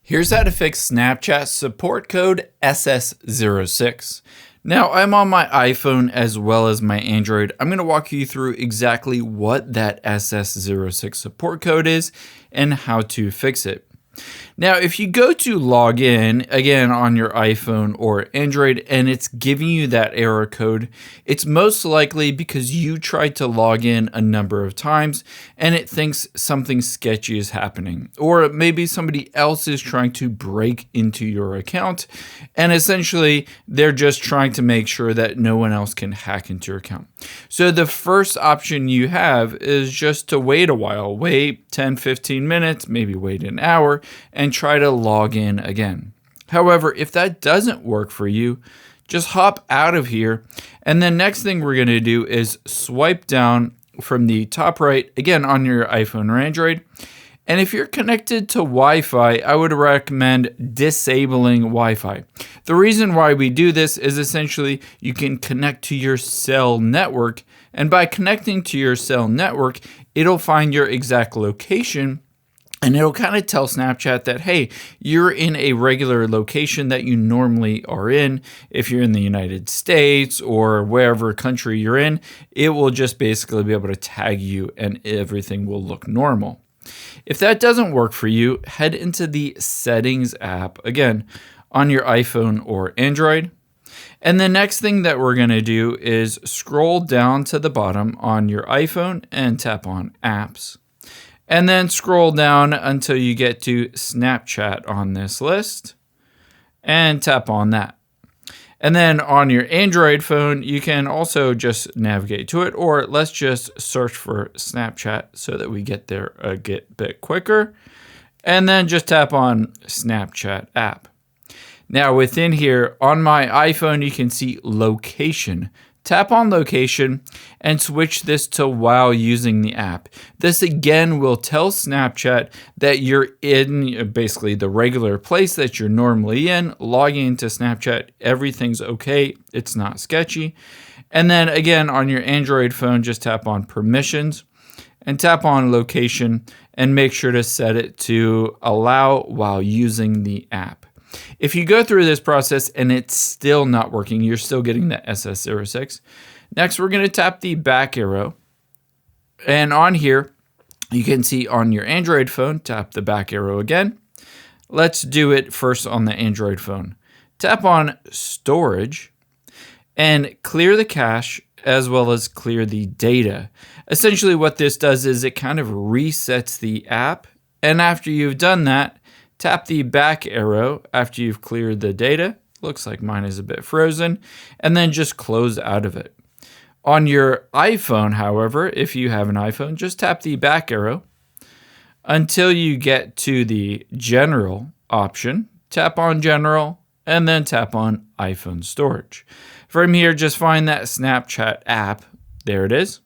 Here's how to fix Snapchat support code SS06. Now, I'm on my iPhone as well as my Android. I'm going to walk you through exactly what that SS06 support code is and how to fix it. Now, if you go to log in, again, on your iPhone or Android, and it's giving you that error code, it's most likely because you tried to log in a number of times and it thinks something sketchy is happening. Or maybe somebody else is trying to break into your account, and essentially they're just trying to make sure that no one else can hack into your account. So the first option you have is just to wait a while, wait 10-15 minutes, maybe wait an hour, and try to log in again. However, if that doesn't work for you, just hop out of here. And the next thing we're going to do is swipe down from the top right, again on your iPhone or Android. And if you're connected to Wi-Fi, I would recommend disabling Wi-Fi. The reason why we do this is essentially you can connect to your cell network. And by connecting to your cell network, it'll find your exact location. And it'll kind of tell Snapchat that, hey, you're in a regular location that you normally are in. If you're in the United States or wherever country you're in, it will just basically be able to tag you and everything will look normal. If that doesn't work for you, head into the Settings app, again, on your iPhone or Android. And the next thing that we're going to do is scroll down to the bottom on your iPhone and tap on Apps. And then scroll down until you get to Snapchat on this list and tap on that. And then on your Android phone, you can also just navigate to it, or let's just search for Snapchat so that we get there a bit quicker. And then just tap on Snapchat app. Now within here on my iPhone, you can see location. Tap on location and switch this to while using the app. This again will tell Snapchat that you're in basically the regular place that you're normally in, logging into Snapchat, everything's okay, it's not sketchy. And then again on your Android phone, just tap on permissions and tap on location and make sure to set it to allow while using the app. If you go through this process and it's still not working, you're still getting the SS06. Next, we're going to tap the back arrow. And on here, you can see on your Android phone, tap the back arrow again. Let's do it first on the Android phone. Tap on storage and clear the cache as well as clear the data. Essentially what this does is it kind of resets the app. And after you've done that, tap the back arrow after you've cleared the data. Looks like mine is a bit frozen. And then just close out of it. On your iPhone, however, if you have an iPhone, just tap the back arrow until you get to the general option. Tap on general and then tap on iPhone storage. From here, just find that Snapchat app. There it is.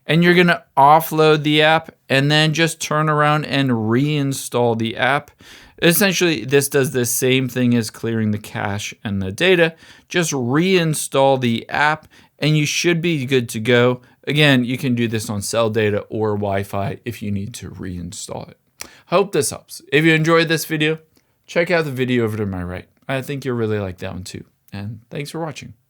And you're going to offload the app and then just turn around and reinstall the app. Essentially, this does the same thing as clearing the cache and the data. Just reinstall the app and you should be good to go. Again, you can do this on cell data or Wi-Fi if you need to reinstall it. Hope this helps. If you enjoyed this video, check out the video over to my right. I think you'll really like that one too. And thanks for watching.